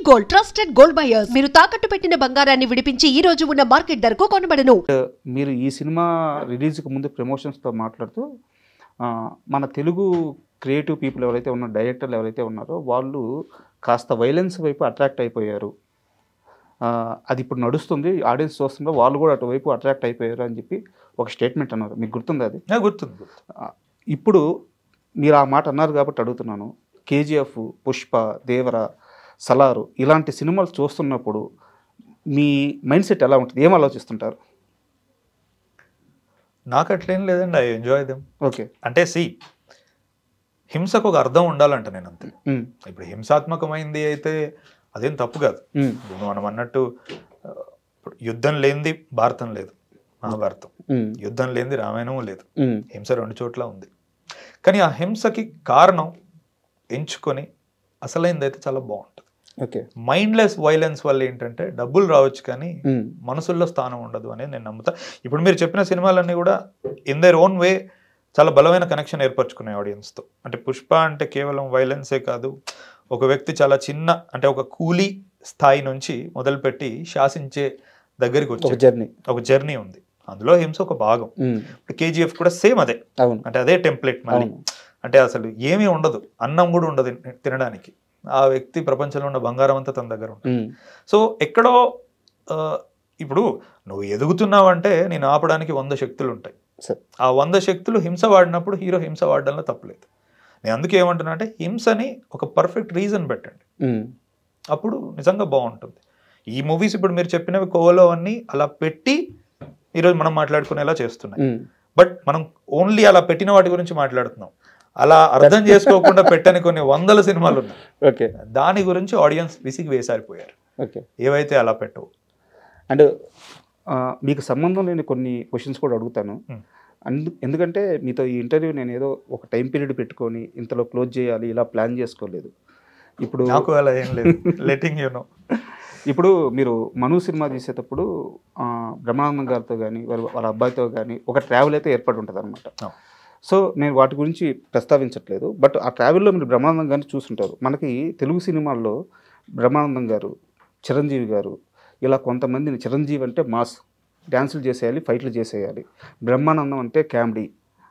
Gold trusted gold buyers. మీరు తాకట్టు పెట్టిన బంగారాన్ని విడిపించి ఈ రోజు ఉన్న మార్కెట్ ధరకు కొనబడను. మీరు ఈ సినిమా రిలీజ్కి ముందు ప్రమోషన్స్తో మాట్లాడుతూ మన తెలుగు క్రియేటివ్ పీపుల్ ఎవరైతే ఉన్నారో, డైరెక్టర్లు ఎవరైతే ఉన్నారో వాళ్ళు కాస్త వైలెన్స్ వైపు అట్రాక్ట్ అయిపోయారు, అది ఇప్పుడు నడుస్తుంది, ఆడియన్స్ చూస్తుందో వాళ్ళు కూడా అటువైపు అట్రాక్ట్ అయిపోయారు అని చెప్పి ఒక స్టేట్మెంట్ అన్నారు. మీకు గుర్తుంది? అది గుర్తుంది. ఇప్పుడు మీరు ఆ మాట అన్నారు కాబట్టి అడుగుతున్నాను. కేజీఎఫ్, పుష్ప, దేవర, సలారు ఇలాంటి సినిమాలు చూస్తున్నప్పుడు మీ మైండ్ సెట్ ఎలా ఉంటుంది? ఏం ఆలోచిస్తుంటారు? నాకు అట్లేం లేదండి, ఐ ఎంజాయ్ దెమ్. ఓకే, అంటే హింసకు ఒక అర్థం ఉండాలంట నేను అంతే. ఇప్పుడు హింసాత్మకమైంది అయితే అదేం తప్పు కాదు. మనం అన్నట్టు యుద్ధం లేనిది భారతం లేదు, మహాభారతం. యుద్ధం లేనిది రామాయణం లేదు. హింస రెండు చోట్ల ఉంది. కానీ ఆ హింసకి కారణం ఎంచుకొని అసలైంది అయితే చాలా బాగుంటుంది. మైండ్లెస్ వైలెన్స్ వల్ల ఏంటంటే డబ్బులు రావచ్చు కానీ మనసుల్లో స్థానం ఉండదు అనేది నేను నమ్ముతా. ఇప్పుడు మీరు చెప్పిన సినిమాలన్నీ కూడా ఇన్ దర్ ఓన్ వే చాలా బలమైన కనెక్షన్ ఏర్పరచుకున్నాయి ఆడియన్స్తో. అంటే పుష్ప అంటే కేవలం వైలెన్సే కాదు, ఒక వ్యక్తి చాలా చిన్న అంటే ఒక కూలీ స్థాయి నుంచి మొదలుపెట్టి శాసించే దగ్గరికి వచ్చే ఒక జర్నీ ఉంది. అందులో హింస ఒక భాగం. ఇప్పుడు కేజీఎఫ్ కూడా సేమ్ అదే, అంటే అదే టెంప్లెట్. మళ్ళీ అంటే అసలు ఏమీ ఉండదు, అన్నం కూడా ఉండదు తినడానికి. ఆ వ్యక్తి ప్రపంచంలో ఉన్న బంగారం అంతా తన దగ్గర ఉంటుంది. సో ఎక్కడో ఇప్పుడు నువ్వు ఎదుగుతున్నావంటే నేను ఆపడానికి 100 శక్తులు ఉంటాయి. ఆ 100 శక్తులు హింస వాడినప్పుడు హీరో హింస వాడడంలో తప్పలేదు. నేను అందుకే ఏమంటున్నా అంటే హింసని ఒక పర్ఫెక్ట్ రీజన్ పెట్టండి, అప్పుడు నిజంగా బాగుంటుంది. ఈ మూవీస్ ఇప్పుడు మీరు చెప్పినవి కోవలో అన్నీ అలా పెట్టి ఈరోజు మనం మాట్లాడుకునేలా చేస్తున్నాయి. బట్ మనం ఓన్లీ అలా పెట్టిన వాటి గురించి మాట్లాడుతున్నాం. అలా అర్థం చేసుకోకుండా పెట్టని కొన్ని 100 సినిమాలు ఉన్నాయి. దాని గురించి ఆడియన్స్ విసిగి వేసారిపోయారు ఏవైతే అలా పెట్టవు. అండ్ మీకు సంబంధం లేని కొన్ని క్వశ్చన్స్ కూడా అడుగుతాను. ఎందుకంటే మీతో ఈ ఇంటర్వ్యూ నేను ఏదో ఒక టైం పీరియడ్ పెట్టుకొని ఇంతలో క్లోజ్ చేయాలి ఇలా ప్లాన్ చేసుకోలేదు. ఇప్పుడు నాకు అలా ఏం లేదు, లెటింగ్ యు నో. ఇప్పుడు మీరు మను సినిమా తీసేటప్పుడు బ్రహ్మానందం గారితో కానీ వాళ్ళ అబ్బాయితో కానీ ఒక ట్రావెల్ అయితే ఏర్పడి ఉంటుంది అనమాట. సో నేను వాటి గురించి ప్రస్తావించట్లేదు. బట్ ఆ ట్రావెల్లో మీరు బ్రహ్మానందం గారిని చూస్తుంటారు. మనకి తెలుగు సినిమాల్లో బ్రహ్మానందం గారు, చిరంజీవి గారు ఇలా కొంతమందిని, చిరంజీవి అంటే మాస్, డ్యాన్సులు చేసేయాలి, ఫైట్లు చేసేయాలి. బ్రహ్మానందం అంటే కామెడీ,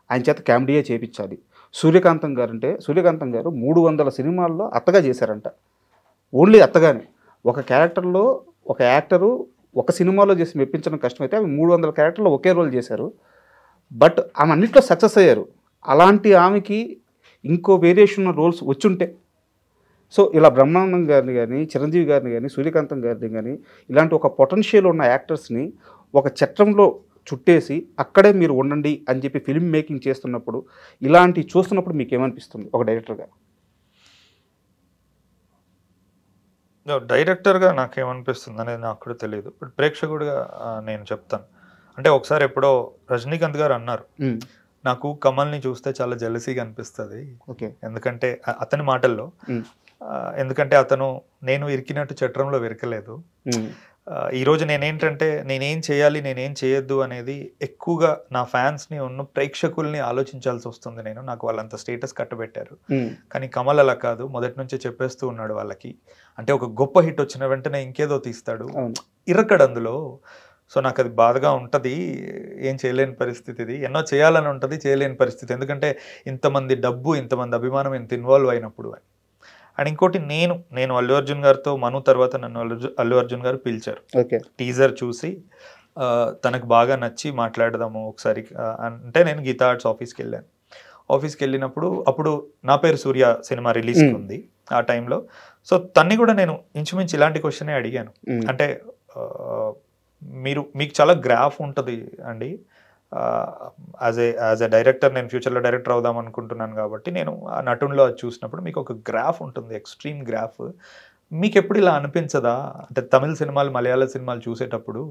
ఆయన చేత కామెడీయే చేయించాలి. సూర్యకాంతం గారు అంటే సూర్యకాంతం గారు 300 సినిమాల్లో అత్తగా చేశారంట. ఓన్లీ అత్తగానే. ఒక క్యారెక్టర్లో ఒక యాక్టరు ఒక సినిమాలో చేసి మెప్పించడం కష్టమైతే ఆమె 300 క్యారెక్టర్లో ఒకే రోల్ చేశారు. బట్ ఆమె అన్నింటిలో సక్సెస్ అయ్యారు. అలాంటి ఆమెకి ఇంకో వేరియేషన్ రోల్స్ వచ్చుంటే, సో ఇలా బ్రహ్మానందం గారిని కానీ, చిరంజీవి గారిని కానీ, సూర్యకాంతం గారిని కానీ ఇలాంటి ఒక పొటెన్షియల్ ఉన్న యాక్టర్స్ని ఒక చట్రంలో చుట్టేసి అక్కడే మీరు ఉండండి అని చెప్పి ఫిల్మ్ మేకింగ్ చేస్తున్నప్పుడు, ఇలాంటి చూస్తున్నప్పుడు మీకు ఏమనిపిస్తుంది ఒక డైరెక్టర్గా? డైరెక్టర్గా నాకేమనిపిస్తుంది అనేది నాకు కూడా తెలియదు. బట్ ప్రేక్షకుడిగా నేను చెప్తాను. అంటే ఒకసారి ఎప్పుడో రజనీకాంత్ గారు అన్నారు, నాకు కమల్ని చూస్తే చాలా జెలసీగా అనిపిస్తుంది. ఎందుకంటే అతని మాటల్లో, ఎందుకంటే అతను నేను ఇరికినట్టు చట్రంలో విరకలేదు. ఈరోజు నేనేంటంటే నేనేం చేయాలి, నేనేం చేయొద్దు అనేది ఎక్కువగా నా ఫ్యాన్స్ని ఉన్న ప్రేక్షకుల్ని ఆలోచించాల్సి వస్తుంది. నాకు వాళ్ళంత స్టేటస్ కట్టబెట్టారు. కానీ కమల్ అలా కాదు, మొదటి నుంచే చెప్పేస్తూ ఉన్నాడు వాళ్ళకి. అంటే ఒక గొప్ప హిట్ వచ్చిన వెంటనే ఇంకేదో తీస్తాడు, ఇరకడు అందులో. సో నాకు అది బాధగా ఉంటుంది. ఏం చేయలేని పరిస్థితి ఇది. ఎన్నో చేయాలని ఉంటుంది, చేయలేని పరిస్థితి. ఎందుకంటే ఇంతమంది డబ్బు, ఇంతమంది అభిమానం ఇంత ఇన్వాల్వ్ అయినప్పుడు అని. అండ్ ఇంకోటి, నేను అల్లు అర్జున్ గారితో, మను తర్వాత నన్ను అల్లు అర్జున్ గారు పిలిచారు. టీజర్ చూసి తనకు బాగా నచ్చి మాట్లాడదాము ఒకసారి అంటే నేను గీతా ఆర్ట్స్ ఆఫీస్కి వెళ్ళాను. ఆఫీస్కి వెళ్ళినప్పుడు అప్పుడు నా పేరు సూర్య సినిమా రిలీజ్ ఉంది ఆ టైంలో. సో తన్ని కూడా నేను ఇంచుమించు ఇలాంటి క్వశ్చనే అడిగాను. అంటే మీకు చాలా గ్రాఫ్ ఉంటుంది అండి, యాజ్ ఎ డైరెక్టర్ నేను ఫ్యూచర్లో డైరెక్టర్ అవుదాం అనుకుంటున్నాను కాబట్టి నేను ఆ నటుల్లో అది చూసినప్పుడు మీకు ఒక గ్రాఫ్ ఉంటుంది, ఎక్స్ట్రీమ్ గ్రాఫ్. మీకు ఎప్పుడు ఇలా అనిపించదా? అంటే తమిళ సినిమాలు, మలయాళ సినిమాలు చూసేటప్పుడు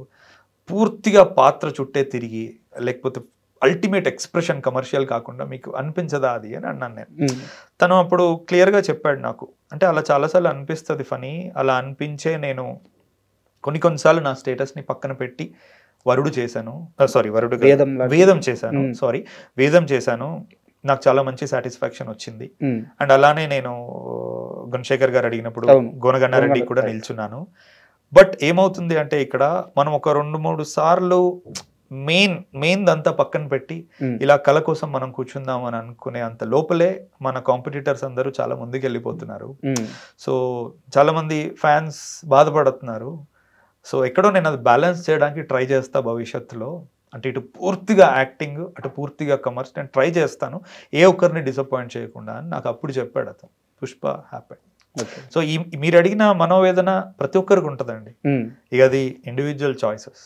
పూర్తిగా పాత్ర చుట్టే తిరిగి, లేకపోతే అల్టిమేట్ ఎక్స్ప్రెషన్ కమర్షియల్ కాకుండా మీకు అనిపించదా అది అని అన్నాను నేను. తను అప్పుడు క్లియర్గా చెప్పాడు నాకు, అంటే అలా చాలాసార్లు అనిపిస్తుంది ఫనీ, అలా అనిపించే నేను కొన్నిసార్లు నా స్టేటస్ని పక్కన పెట్టి వేదం చేశాను. నాకు చాలా మంచి సాటిస్ఫాక్షన్ వచ్చింది. ఉమ్, అండ్ అలానే నేను గుణశేఖర్ గారు అడిగినప్పుడు అవును. గోనగన్నారెడ్డి కూడా నిల్చున్నాను. బట్ ఏమవుతుంది అంటే ఇక్కడ మనం ఒక 2-3 సార్లు మెయిన్ అంతా పక్కన పెట్టి ఉమ్, ఇలా కళ కోసం మనం కూర్చుందాం అని అనుకునే అంత లోపలే మన కాంపిటీటర్స్ అందరూ చాలా ముందుకు వెళ్ళిపోతున్నారు. ఉమ్, సో చాలా మంది ఫ్యాన్స్ బాధపడుతున్నారు. సో ఎక్కడో నేను అది బ్యాలెన్స్ చేయడానికి ట్రై చేస్తా భవిష్యత్తులో. అంటే ఇటు పూర్తిగా యాక్టింగ్, అటు పూర్తిగా కమర్స్ నేను ట్రై చేస్తాను, ఏ ఒక్కరిని డిసప్పాయింట్ చేయకుండా అని నాకు అప్పుడు చెప్పాడు అతను. పుష్ప హ్యాపీ. ఓకే. సో ఈ మీరు అడిగిన మనోవేదన ప్రతి ఒక్కరికి ఉంటుందండి. ఉమ్. ఇక అది ఇండివిజువల్ చాయిసెస్.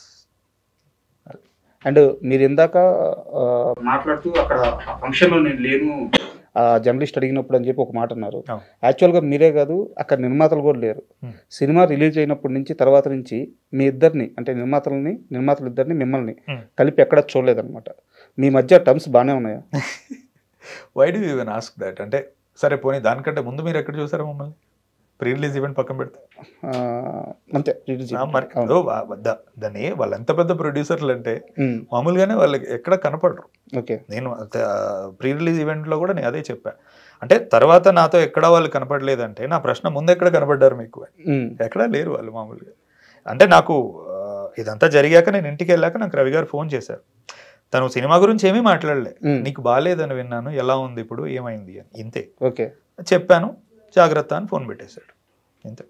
అండ్ మీరు ఇందాక మాట్లాడుతూ అక్కడ ఆ ఫంక్షన్లో నేను లేను జర్నలిస్ట్ అడిగినప్పుడు అని చెప్పి ఒక మాట అన్నారు. అవును. యాక్చువల్గా మీరే కాదు, అక్కడ నిర్మాతలు కూడా లేరు. Hmm. సినిమా రిలీజ్ అయినప్పటి నుంచి తర్వాత నుంచి మీ ఇద్దరిని, అంటే నిర్మాతలు ఇద్దరిని మిమ్మల్ని Hmm. కలిపి ఎక్కడ చూడలేదన్నమాట. మీ మధ్య టర్మ్స్ బాగానే ఉన్నాయా? Why do you even ask that? అంటే సరే పోనీ దానికంటే ముందు మీరు ఎక్కడ చూసారా మమ్మల్ని? ప్రీ రిలీజ్ ఈవెంట్ పక్కన పెడితే అంతే release ఆ, మరి అవును. దాన్ని వాళ్ళు ఎంత పెద్ద ప్రొడ్యూసర్లు అంటే Hmm. మామూలుగానే వాళ్ళకి ఎక్కడ కనపడరు. ఓకే. నేను ప్రీ రిలీజ్ ఈవెంట్లో కూడా నేను అదే చెప్పా. అంటే తర్వాత నాతో ఎక్కడ వాళ్ళు కనపడలేదంటే నా ప్రశ్న, ముందు ఎక్కడ కనపడ్డారు మీకు? Hmm. ఎక్కడా లేరు వాళ్ళు మామూలుగా. అంటే నాకు ఇదంతా జరిగాక నేను ఇంటికి వెళ్ళాక నాకు రవి గారు ఫోన్ చేశారు. తను సినిమా గురించి ఏమీ మాట్లాడలే. Hmm. నీకు బాగాలేదని విన్నాను, ఎలా ఉంది ఇప్పుడు, ఏమైంది అని, ఇంతే ఓకే. చెప్పాను. జాగ్రత్త అని ఫోన్ పెట్టేశాడు, ఇంతే.